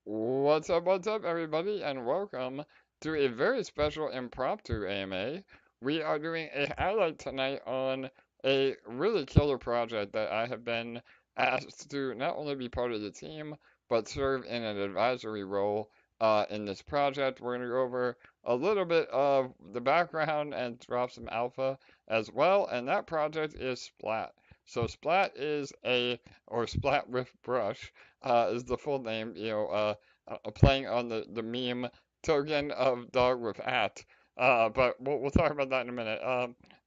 What's up, everybody, and welcome to a very special impromptu AMA. We are doing a highlight tonight on a really killer project that I have been asked to not only be part of the team, but serve in an advisory role in this project. We're going to go over a little bit of the background and drop some alpha as well, and that project is Splat. So Splat is or Splat with Brush is the full name, playing on the meme token of dog with at. But we'll talk about that in a minute.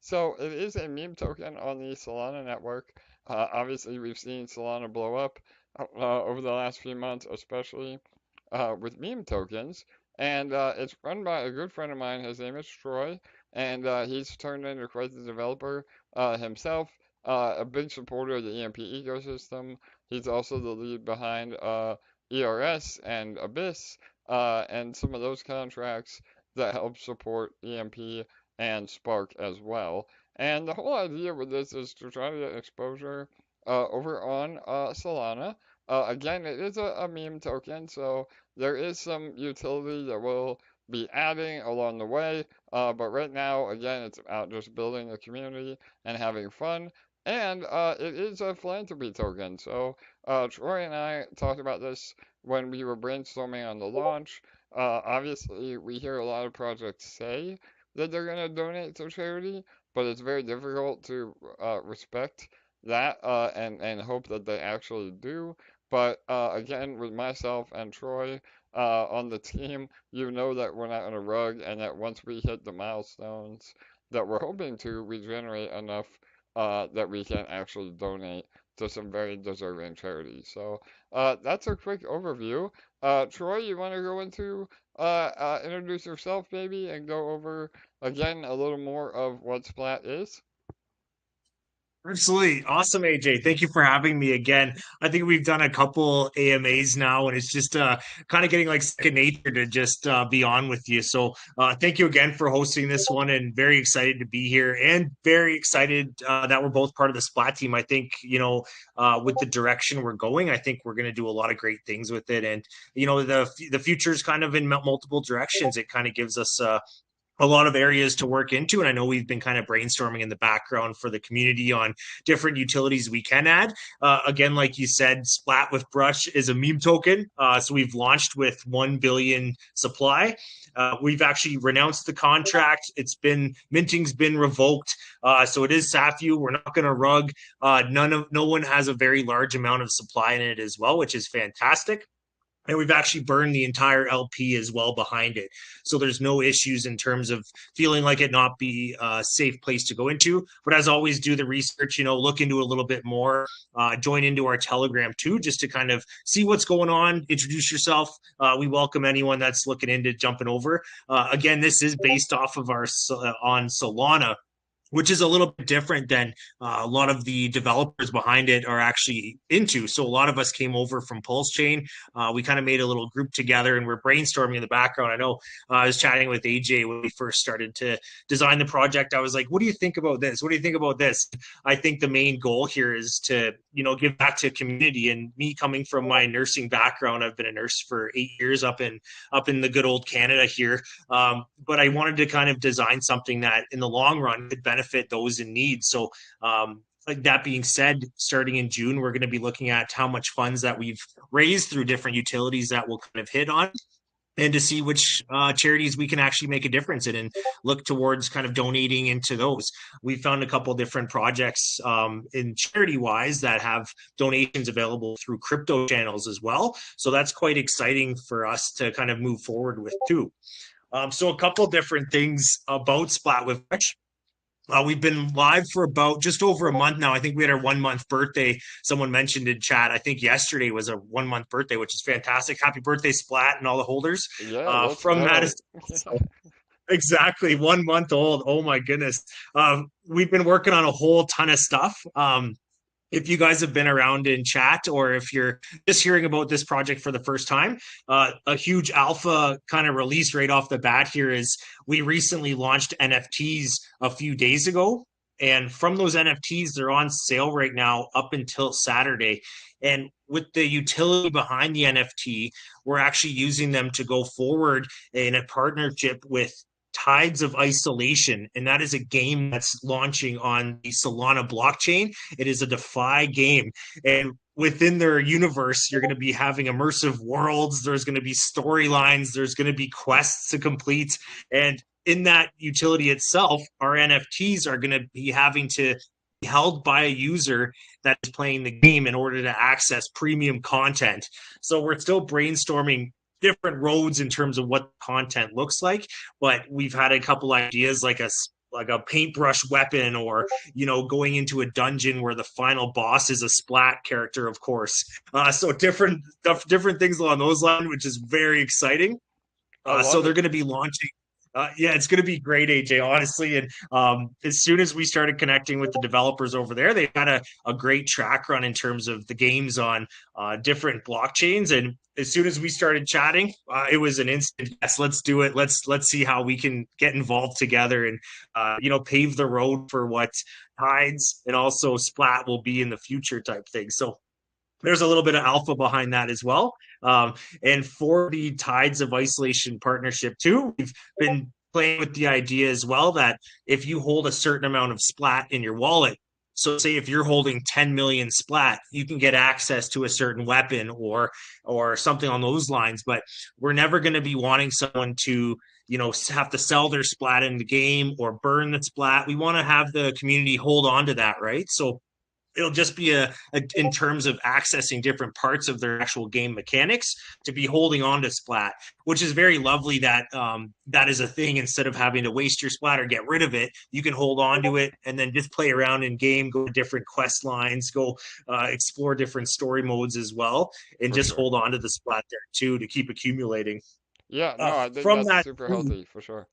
So it is a meme token on the Solana network. Obviously, we've seen Solana blow up over the last few months, especially with meme tokens. And it's run by a good friend of mine. His name is Troy, and he's turned into quite the developer himself. A big supporter of the EMP ecosystem. He's also the lead behind ERS and Abyss and some of those contracts that help support EMP and Spark as well. And the whole idea with this is to try to get exposure over on Solana. Again, it is a meme token, so there is some utility that we'll be adding along the way. But right now, again, it's about just building a community and having fun. And it is a philanthropy token. So Troy and I talked about this when we were brainstorming on the launch. Obviously, we hear a lot of projects say that they're going to donate to charity, but it's very difficult to respect that and hope that they actually do. But again, with myself and Troy on the team, you know that we're not on a rug, and that once we hit the milestones that we're hoping to, we generate enough that we can actually donate to some very deserving charities. So that's a quick overview. Troy, you want to go into introduce yourself maybe and go over again a little more of what Splat is? Absolutely. Awesome, AJ. Thank you for having me again. I think we've done a couple AMAs now, and it's just kind of getting like second nature to just be on with you. So thank you again for hosting this one, and very excited to be here, and very excited that we're both part of the Splat team. I think, with the direction we're going, I think we're going to do a lot of great things with it. And, the future is kind of in multiple directions. It kind of gives us a lot of areas to work into. And I know we've been kind of brainstorming in the background for the community on different utilities we can add. Again, like you said, Splat with Brush is a meme token. So we've launched with 1 billion supply. We've actually renounced the contract. Minting's been revoked. So it is SAFU. We're not going to rug. No one has a very large amount of supply in it as well, which is fantastic. And we've actually burned the entire LP as well behind it. So there's no issues in terms of feeling like it not be a safe place to go into. But as always, do the research, look into a little bit more, join into our Telegram too, just to kind of see what's going on, introduce yourself. We welcome anyone that's looking into jumping over. Again, this is based off of on Solana, which is a little bit different than a lot of the developers behind it are actually into. So a lot of us came over from Pulse Chain. We kind of made a little group together, and we're brainstorming in the background. I know I was chatting with AJ when we first started to design the project. I was like, what do you think about this? What do you think about this? I think the main goal here is to, give back to community. And me coming from my nursing background, I've been a nurse for 8 years up in the good old Canada here. But I wanted to kind of design something that in the long run could benefit those in need. So like that being said, starting in June, we're going to be looking at how much funds that we've raised through different utilities that we'll kind of hit on, and to see which charities we can actually make a difference in, and look towards kind of donating into those. We found a couple different projects in charity wise that have donations available through crypto channels as well. So that's quite exciting for us to kind of move forward with too. So a couple different things about Splat with Rich. We've been live for about just over a month now. I think we had our 1 month birthday. Someone mentioned in chat, I think yesterday was a 1 month birthday, which is fantastic. Happy birthday, Splat, and all the holders Yeah, let's from go. Madison. So, exactly, 1 month old. Oh my goodness. We've been working on a whole ton of stuff. If you guys have been around in chat, or if you're just hearing about this project for the first time, a huge alpha kind of release right off the bat here is we recently launched NFTs a few days ago. And from those NFTs, they're on sale right now up until Saturday. And with the utility behind the NFT, we're actually using them to go forward in a partnership with Tides of Isolation, and that is a game that's launching on the Solana blockchain. It is a DeFi game, and within their universe, you're going to be having immersive worlds. There's going to be storylines. There's going to be quests to complete, and in that utility itself, our NFTs are going to be having to be held by a user that is playing the game in order to access premium content. So we're still brainstorming different roads in terms of what content looks like, but we've had a couple ideas like a paintbrush weapon, or going into a dungeon where the final boss is a Splat character, of course. So different things along those lines, which is very exciting. I So love they're it. going to be launching. Yeah, it's going to be great, AJ, honestly. And as soon as we started connecting with the developers over there, they had a great track run in terms of the games on different blockchains. And as soon as we started chatting, it was an instant yes. Let's do it. Let's see how we can get involved together and pave the road for what Tides and also Splat will be in the future type thing. So there's a little bit of alpha behind that as well. And for the Tides of Isolation partnership too, we've been playing with the idea as well that if you hold a certain amount of Splat in your wallet, so say if you're holding 10 million Splat, you can get access to a certain weapon or something on those lines. But we're never going to be wanting someone to have to sell their Splat in the game or burn the Splat. We want to have the community hold on to that, right? So it'll just be in terms of accessing different parts of their actual game mechanics to be holding on to Splat, which is very lovely that that is a thing. Instead of having to waste your Splat or get rid of it, you can hold on to it and then just play around in game, go to different quest lines, go explore different story modes as well, and For just sure. hold on to the Splat there too to keep accumulating. Yeah, no, I think From that's that, super healthy for sure.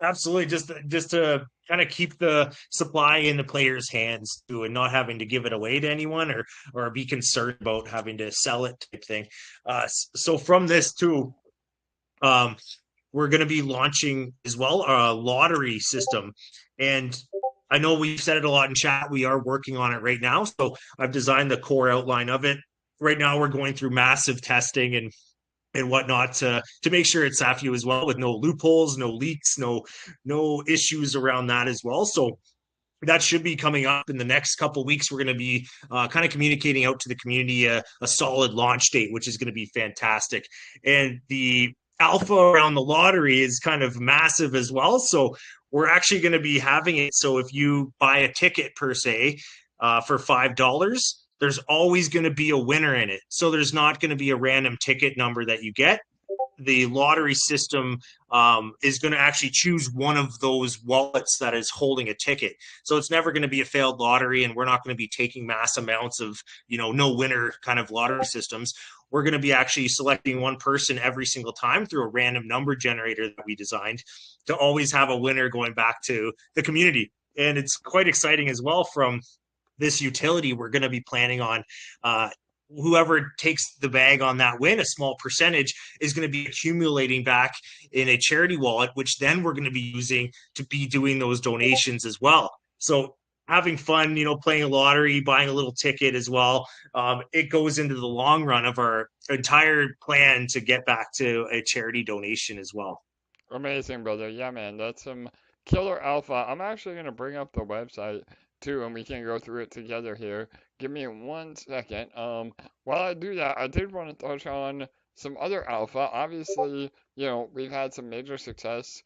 absolutely, just to kind of keep the supply in the players' hands too, and not having to give it away to anyone or be concerned about having to sell it type thing. So from this too, um, we're going to be launching as well a lottery system, and I know we've said it a lot in chat. We are working on it right now, so I've designed the core outline of it. Right now, we're going through massive testing and whatnot to make sure it's SAFU as well, with no loopholes, no leaks, no issues around that as well. So that should be coming up in the next couple of weeks. We're going to be kind of communicating out to the community a solid launch date, which is going to be fantastic. And the alpha around the lottery is kind of massive as well. So we're actually going to be having it. So if you buy a ticket per se for $5, there's always going to be a winner in it. So there's not going to be a random ticket number that you get. The lottery system is going to actually choose one of those wallets that is holding a ticket. So it's never going to be a failed lottery, and we're not going to be taking mass amounts of, no winner kind of lottery systems. We're going to be actually selecting one person every single time through a random number generator that we designed to always have a winner going back to the community. And it's quite exciting as well. From this utility, we're going to be planning on whoever takes the bag on that win, a small percentage, is going to be accumulating back in a charity wallet, which then we're going to be using to be doing those donations as well. So having fun, playing a lottery, buying a little ticket as well. It goes into the long run of our entire plan to get back to a charity donation as well. Amazing, brother. Yeah, man, that's some killer alpha. I'm actually gonna bring up the website too, and we can go through it together here. Give me 1 second. While I do that, I did want to touch on some other alpha. Obviously, we've had some major success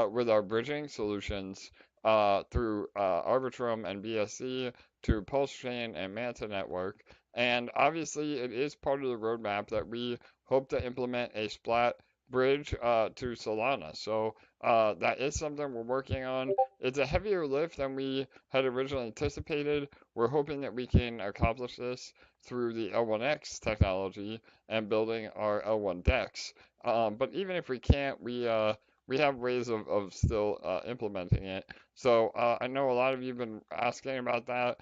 with our bridging solutions through Arbitrum and BSC to Pulse Chain and Manta Network. And obviously, it is part of the roadmap that we hope to implement a Splat bridge to Solana. So that is something we're working on. It's a heavier lift than we had originally anticipated. We're hoping that we can accomplish this through the L1X technology and building our L1 DEX. But even if we can't, we have ways of still implementing it. So I know a lot of you have been asking about that.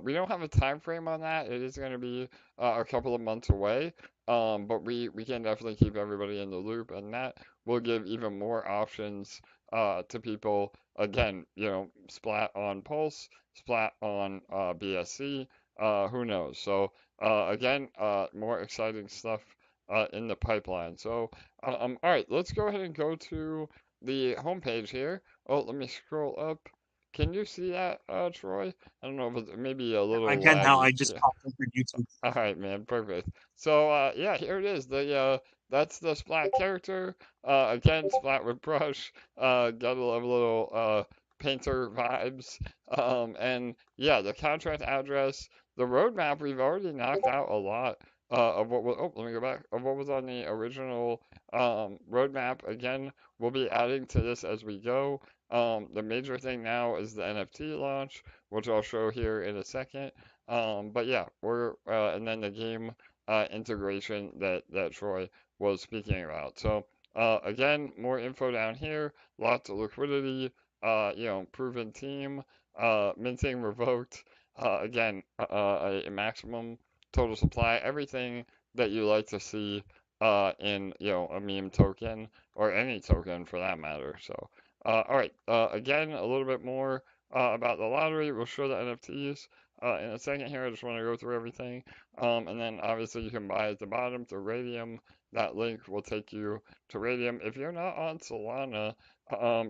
We don't have a time frame on that. It is going to be a couple of months away. But we can definitely keep everybody in the loop, and that will give even more options to people. Again, Splat on Pulse, Splat on BSC, who knows? So again, more exciting stuff in the pipeline. So all right, let's go ahead and go to the homepage here. Oh, let me scroll up. Can you see that, Troy? I don't know if it's maybe a little Again, now laggy. I just Yeah. popped over YouTube. All right, man, perfect. So, yeah, here it is. The that's the Splat character. Again, Splat with brush. Got a little painter vibes. And yeah, the contract address, the roadmap. We've already knocked out a lot of what was. Oh, let me go back. Of what was on the original roadmap. Again, we'll be adding to this as we go. The major thing now is the NFT launch, which I'll show here in a second. But yeah, we're and then the game integration that Troy was speaking about. So again, more info down here, lots of liquidity, proven team, minting revoked. Again, a maximum total supply, everything that you like to see in a meme token or any token for that matter. So all right, again, a little bit more about the lottery. We'll show the NFTs in a second here. I just want to go through everything. And then obviously you can buy at the bottom through Radium. That link will take you to Radium. If you're not on Solana,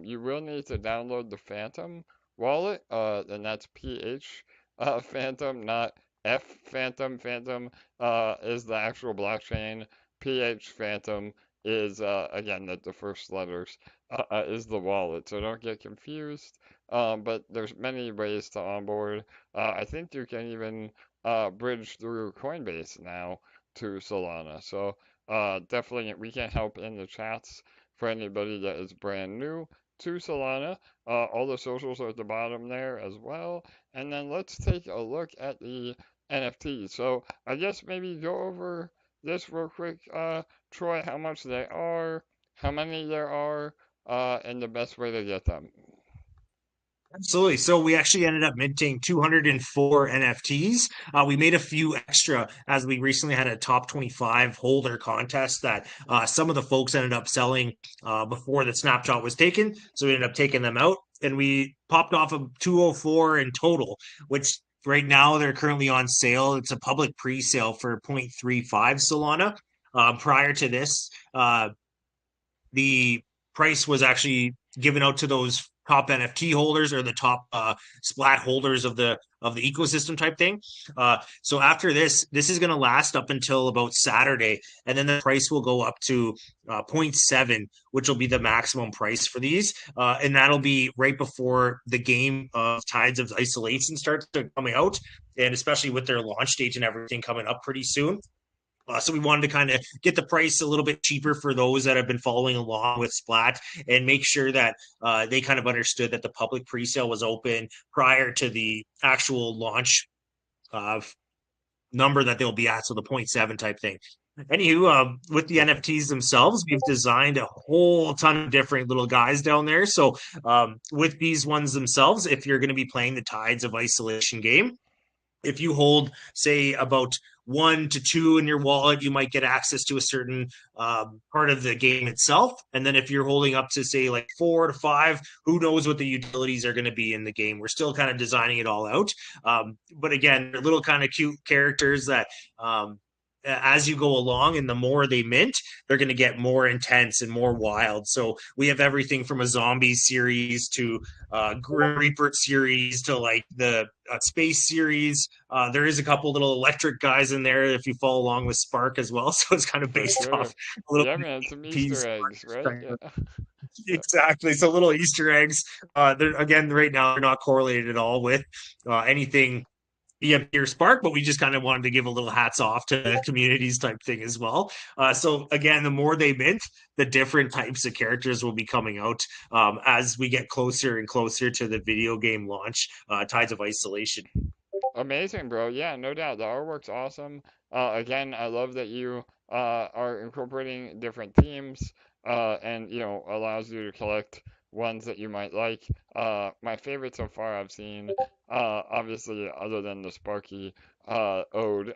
you will need to download the Phantom wallet, and that's PH Phantom, not F Phantom. Phantom is the actual blockchain. PH Phantom is, again, the first letters is the wallet. So don't get confused. But there's many ways to onboard. I think you can even bridge through Coinbase now to Solana. So definitely we can help in the chats for anybody that is brand new to Solana. All the socials are at the bottom there as well. And then let's take a look at the NFTs. So I guess maybe go over this real quick, Troy, how much they are, how many there are, and the best way to get them. Absolutely. So we actually ended up minting 204 NFTs. We made a few extra as we recently had a top 25 holder contest that some of the folks ended up selling before the snapshot was taken. So we ended up taking them out and we popped off of 204 in total, which right now they're currently on sale. It's a public pre-sale for 0.35 Solana. Prior to this, the price was actually given out to those top NFT holders or the top splat holders of the ecosystem type thing. So after this is going to last up until about Saturday, and then the price will go up to zero point 0.7, which will be the maximum price for these, and that'll be right before the game of Tides of Isolation starts coming out, and especially with their launch date and everything coming up pretty soon. So we wanted to kind of get the price a little bit cheaper for those that have been following along with Splat and make sure that they kind of understood that the public pre-sale was open prior to the actual launch uh, number that they'll be at, so the zero point 0.7 type thing. Anywho, with the NFTs themselves, we've designed a whole ton of different little guys down there. So with these ones themselves, if you're going to be playing the Tides of Isolation game, if you hold, say, about 1 to 2 in your wallet, you might get access to a certain part of the game itself. And then if you're holding up to, say, like 4 to 5, who knows what the utilities are going to be in the game? We're still kind of designing it all out. But again, they're little kind of cute characters that as you go along and the more they mint, they're going to get more intense and more wild. So we have everything from a zombie series to Grim Reaper series to like the space series. There is a couple little electric guys in there if you follow along with Spark as well. So it's kind of For based off sure. a little Yeah, bit man, some of Easter piece. eggs, right? Yeah. Yeah. Exactly. So little Easter eggs. Again, right now they're not correlated at all with anything EMP or Spark, but we just kind of wanted to give a little hats off to the communities type thing as well. So again, the more they mint, the different types of characters will be coming out as we get closer and closer to the video game launch, Tides of Isolation. Amazing, bro. Yeah, no doubt. The artwork's awesome. Again, I love that you are incorporating different themes and, allows you to collect ones that you might like. My favorite so far I've seen, obviously, other than the Sparky ode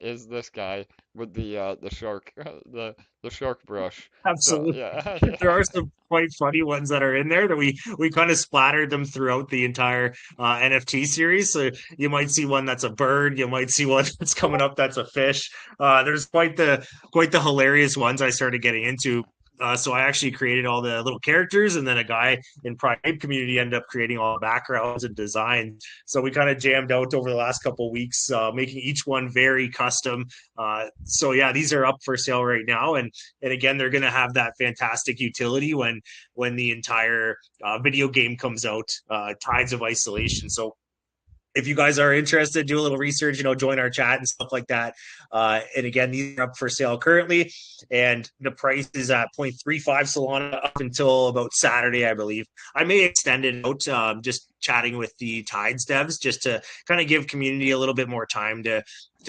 is this guy with the shark the shark brush. So Absolutely. yeah, There yeah, are some quite funny ones that are in there that we kind of splattered them throughout the entire NFT series. So you might see one that's a bird, you might see one that's coming up that's a fish. There's quite the hilarious ones I started getting into. So I actually created all the little characters, and then a guy in Prime community ended up creating all the backgrounds and designs. So we kind of jammed out over the last couple of weeks, making each one very custom. So yeah, these are up for sale right now, and again, they're going to have that fantastic utility when the entire video game comes out, Tides of Isolation. So if you guys are interested, do a little research, join our chat and stuff like that. And again, these are up for sale currently, and the price is at 0.35 Solana up until about Saturday, I believe. I may extend it out, just chatting with the Tides devs, just to kind of give community a little bit more time to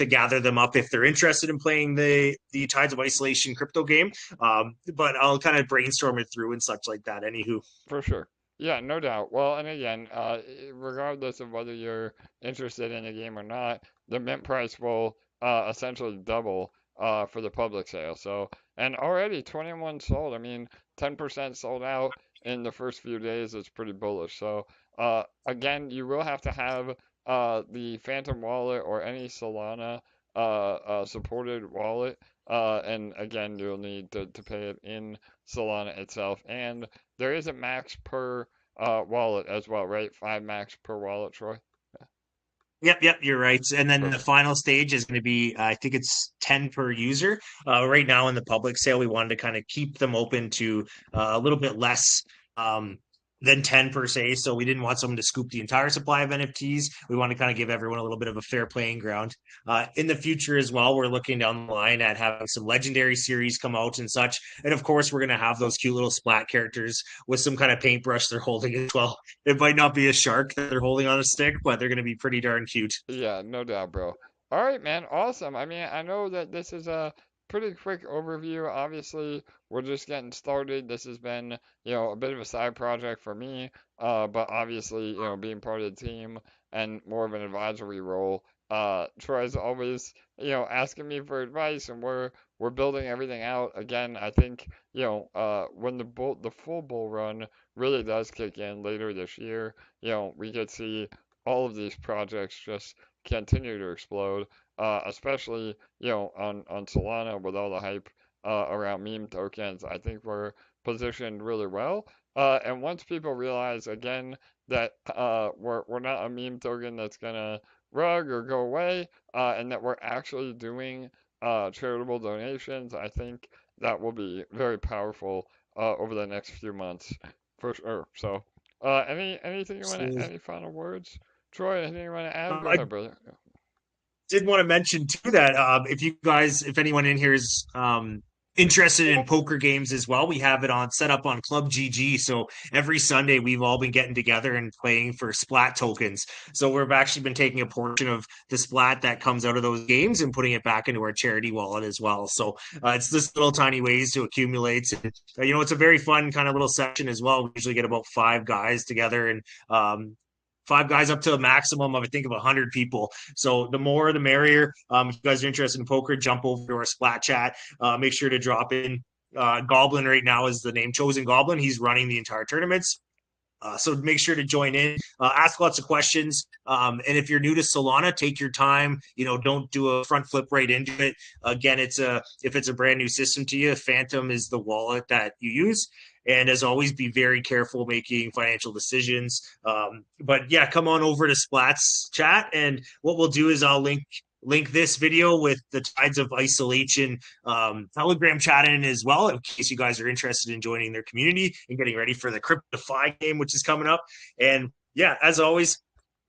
gather them up if they're interested in playing the Tides of Isolation crypto game. But I'll kind of brainstorm it through and such like that. Anywho, for sure. Yeah, no doubt. Well, and again, regardless of whether you're interested in the game or not, the mint price will essentially double for the public sale. So, and already 21 sold. I mean, 10% sold out in the first few days is pretty bullish. So, again, you will have to have the Phantom wallet or any Solana supported wallet. And again, you'll need to pay it in Solana itself. And there is a max per wallet as well, right? Five max per wallet, Troy. yep, you're right. And then the Perfect. final stage is going to be, I think it's 10 per user. Right now in the public sale, we wanted to kind of keep them open to a little bit less um, than 10 per se. So we didn't want someone to scoop the entire supply of NFTs. We want to kind of give everyone a little bit of a fair playing ground. In the future as well, we're looking down the line at having some legendary series come out and such. And of course, we're going to have those cute little splat characters with some kind of paintbrush they're holding as well. It might not be a shark that they're holding on a stick, but they're going to be pretty darn cute. Yeah, no doubt, bro. All right, man. Awesome. I mean, I know that this is a pretty quick overview. Obviously, we're just getting started. This has been, a bit of a side project for me. But obviously, being part of the team and more of an advisory role. Troy's always, asking me for advice, and we're building everything out. Again, I think, when the full bull run really does kick in later this year, we could see all of these projects just continue to explode, especially on Solana with all the hype around meme tokens. I think we're positioned really well. And once people realize again that we're not a meme token that's gonna rug or go away, and that we're actually doing charitable donations, I think that will be very powerful over the next few months for sure. So, anything you want to, Absolutely. any final words? Troy, anything you want to add? Go I ahead, brother. did want to mention too that if anyone in here is interested in poker games as well, we have it on set up on Club GG. So every Sunday we've all been getting together and playing for Splat tokens. So we've actually been taking a portion of the Splat that comes out of those games and putting it back into our charity wallet as well. So it's just little tiny ways to accumulate. And, it's a very fun kind of little session as well. We usually get about five guys together and five guys up to a maximum of I think of 100 people. So the more the merrier. If you guys are interested in poker, jump over to our Splat chat. Make sure to drop in. Goblin right now is the name chosen Goblin. He's running the entire tournaments. So make sure to join in, ask lots of questions. And if you're new to Solana, take your time. Don't do a front flip right into it. Again, if it's a brand new system to you, Phantom is the wallet that you use. And as always, be very careful making financial decisions. But yeah, come on over to Splat's chat, and what we'll do is I'll link this video with the Tides of Isolation Telegram chat in as well, in case you guys are interested in joining their community and getting ready for the Crypto DeFi game, which is coming up. And yeah, as always,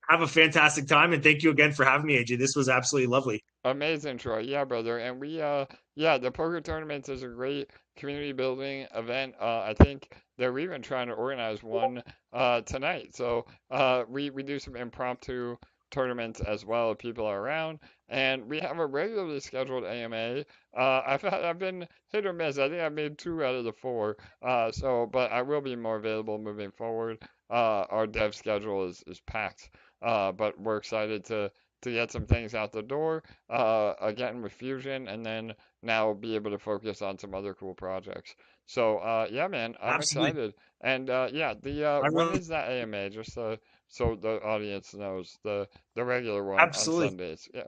have a fantastic time. And thank you again for having me, AJ. This was absolutely lovely. Amazing, Troy. Yeah, brother. And yeah, the poker tournaments is a great community building event. I think they're even trying to organize one tonight. So we do some impromptu tournaments as well if people are around. And we have a regularly scheduled AMA. I've been hit or miss. I think I've made two out of the four. But I will be more available moving forward. Our dev schedule is packed. But we're excited to get some things out the door, again with Fusion, and then now be able to focus on some other cool projects. So, yeah, man, I'm Absolutely. excited. And yeah, the I when really, is that AMA? Just so the audience knows, the regular one on absolutely. Sundays. Yeah,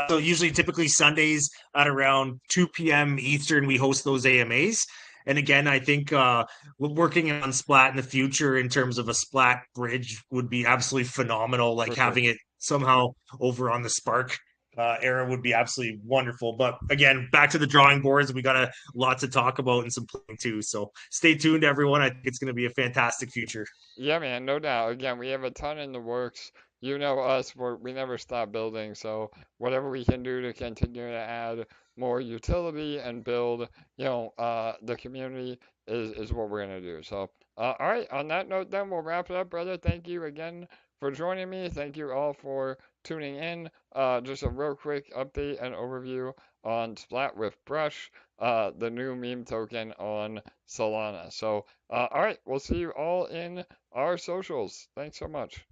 So usually, typically Sundays at around 2 p.m. Eastern, we host those AMAs. And again, I think we're working on Splat in the future in terms of a Splat bridge would be absolutely phenomenal. Like for sure. having it somehow over on the Spark era would be absolutely wonderful. But again, back to the drawing boards. We got a lot to talk about and some planning too. So stay tuned, everyone. I think it's going to be a fantastic future. Yeah, man, no doubt. Again, we have a ton in the works. You know us, we never stop building. So whatever we can do to continue to add more utility and build, the community is what we're gonna do. So, all right. On that note, then we'll wrap it up, brother. Thank you again for joining me. Thank you all for tuning in. Just a real quick update and overview on Splat with Brush, the new meme token on Solana. So, all right, we'll see you all in our socials. Thanks so much.